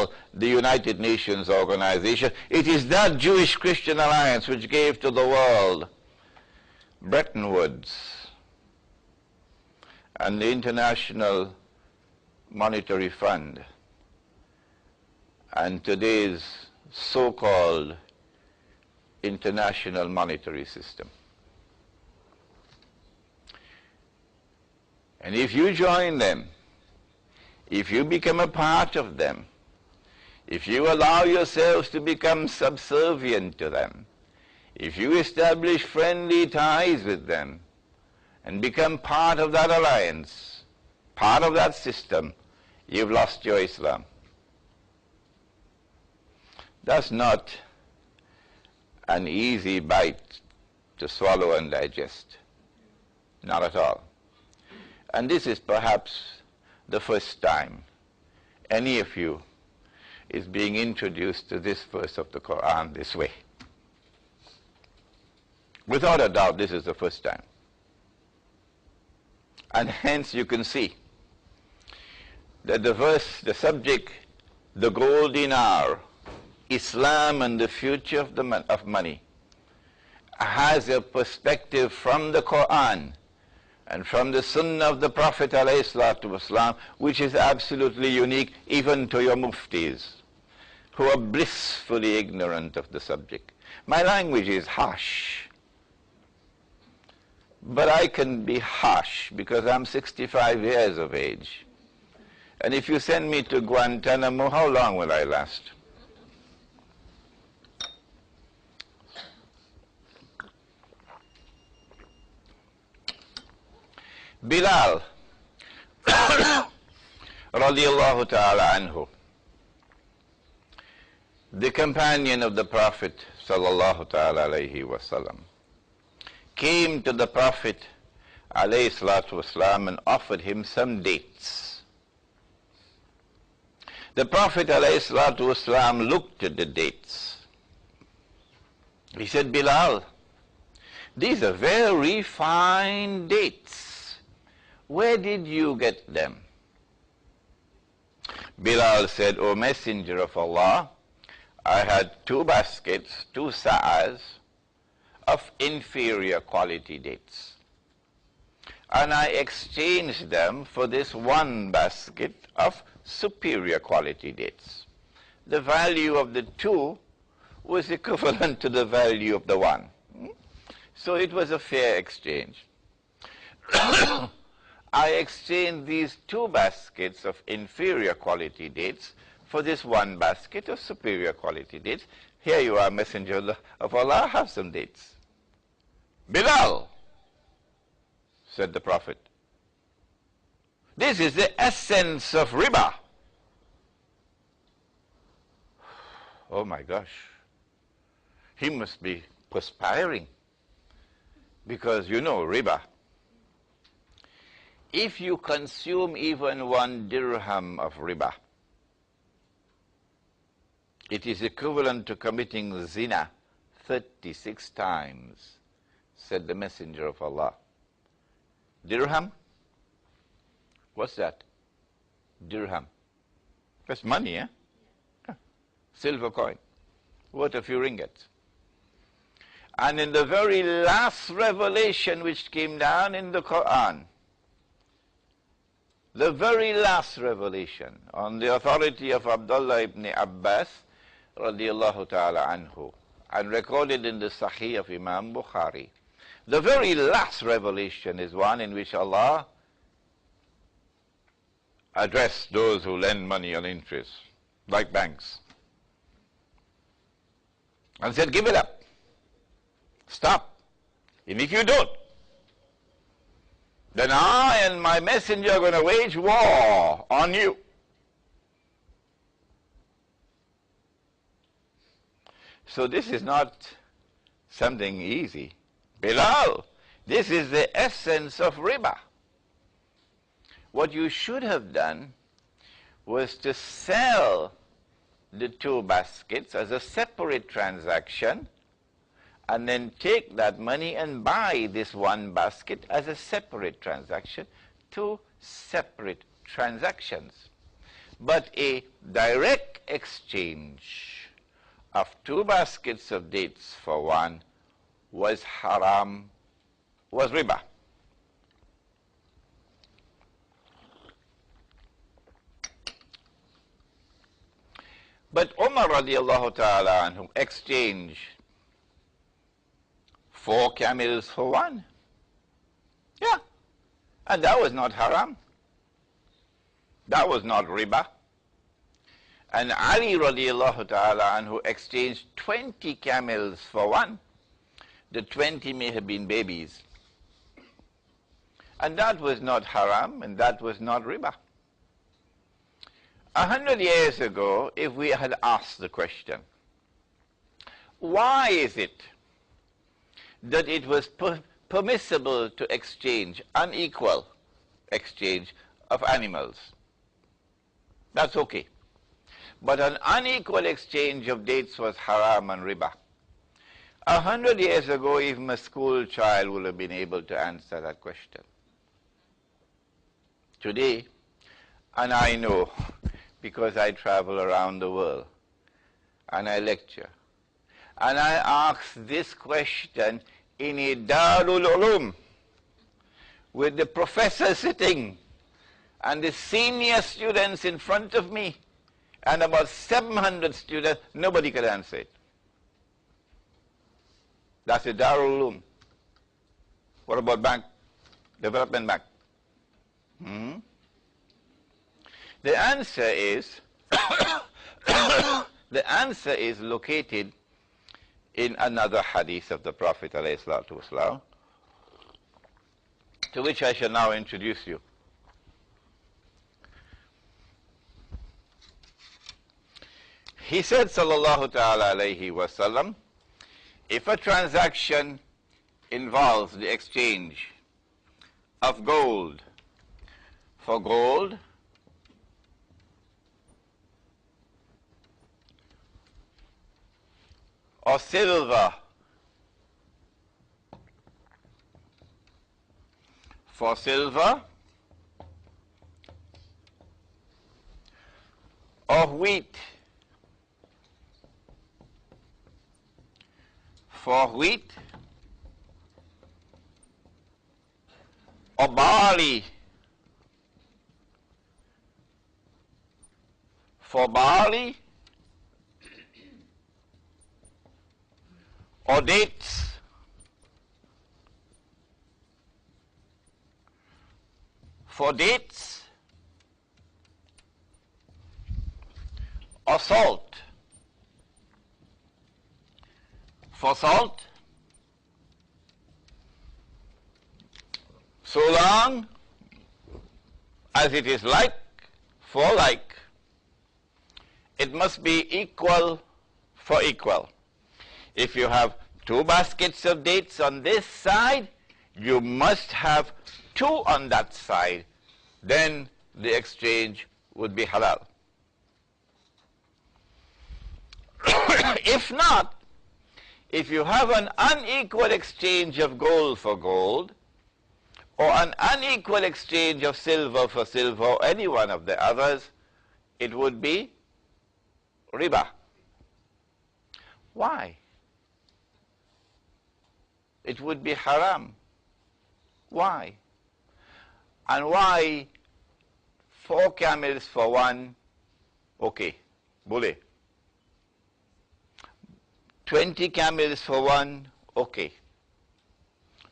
call the United Nations Organization. It is that Jewish-Christian alliance which gave to the world Bretton Woods and the International Monetary Fund and today's so-called international monetary system. And if you join them, if you become a part of them, if you allow yourselves to become subservient to them, if you establish friendly ties with them and become part of that alliance, part of that system, you've lost your Islam. That's not an easy bite to swallow and digest. Not at all. And this is perhaps the first time any of you is being introduced to this verse of the Quran this way. Without a doubt, this is the first time. And hence you can see that the verse, the subject, the gold dinar, Islam and the future of money, has a perspective from the Quran and from the Sunnah of the Prophet ﷺ, which is absolutely unique even to your muftis, who are blissfully ignorant of the subject. My language is harsh, but I can be harsh because I'm 65 years of age. And if you send me to Guantanamo, how long will I last? Bilal radiallahu ta'ala anhu, the companion of the Prophet sallallahu ta'ala alayhi wasallam, came to the Prophet alayhi salatu wasalam and offered him some dates. The Prophet alayhi salatu wasalam looked at the dates. He said, Bilal, these are very fine dates. Where did you get them? Bilal said, O Messenger of Allah, I had 2 baskets, 2 sa'as of inferior quality dates. And I exchanged them for this 1 basket of superior quality dates. The value of the 2 was equivalent to the value of the 1. So it was a fair exchange. I exchanged these 2 baskets of inferior quality dates for this 1 basket of superior quality dates. Here you are, Messenger of Allah, have some dates. Bilal, said the Prophet, this is the essence of riba. Oh my gosh, he must be perspiring, because you know riba. If you consume even 1 dirham of riba, it is equivalent to committing zina 36 times, said the Messenger of Allah. Dirham? What's that? Dirham. That's money, eh? Silver coin, worth a few ringgits. And in the very last revelation which came down in the Quran, the very last revelation, on the authority of Abdullah ibn Abbas radiallahu ta'ala anhu, and recorded in the Sahih of Imam Bukhari, the very last revelation is one in which Allah addressed those who lend money on interest, like banks, and said, give it up, stop, and if you don't, then I and my messenger are going to wage war on you. So this is not something easy. Bilal, this is the essence of riba. What you should have done was to sell the 2 baskets as a separate transaction, and then take that money and buy this 1 basket as a separate transaction, 2 separate transactions. But a direct exchange of 2 baskets of dates for one was haram, was riba. But Umar radiallahu ta'ala anhu exchanged 4 camels for one. Yeah. And that was not haram. That was not riba. And Ali radiallahu ta'ala anhu exchanged 20 camels for one. The 20 may have been babies. And that was not haram, and that was not riba. 100 years ago, if we had asked the question, why is it that it was permissible to exchange, unequal exchange of animals? That's okay. But an unequal exchange of dates was haram and riba. 100 years ago, even a school child would have been able to answer that question. Today, and I know, because I travel around the world and I lecture, and I ask this question in a Darul Ulum with the professor sitting and the senior students in front of me and about 700 students, nobody could answer it. That's a Darul Ulum. What about bank? Development bank? The answer is the answer is located in another hadith of the Prophet ﷺ, to which I shall now introduce you. He said, sallallahu ta'ala alayhi wa sallam, if a transaction involves the exchange of gold for gold, or silver for silver, or wheat for wheat, or barley for barley, or dates for dates, or salt for salt, so long as it is like for like, it must be equal for equal. If you have 2 baskets of dates on this side, you must have 2 on that side. Then the exchange would be halal. If not, if you have an unequal exchange of gold for gold, or an unequal exchange of silver for silver, or any one of the others, it would be riba. Why? It would be haram. Why? And why 4 camels for one? Okay, bule. 20 camels for one? Okay.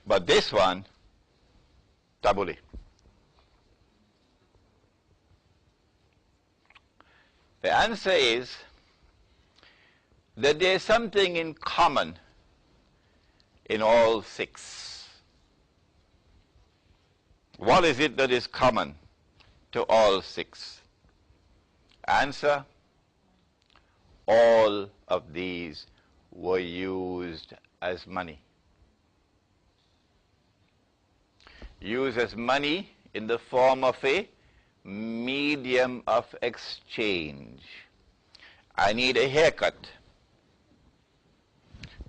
But this one, tabule. The answer is that there is something in common in all 6. What is it that is common to all 6? Answer: all of these were used as money. Used as money in the form of a medium of exchange. I need a haircut.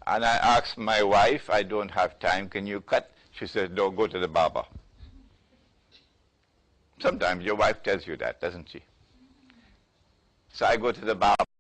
And I asked my wife, I don't have time, can you cut? She said, no, go to the barber. Sometimes your wife tells you that, doesn't she? So I go to the barber.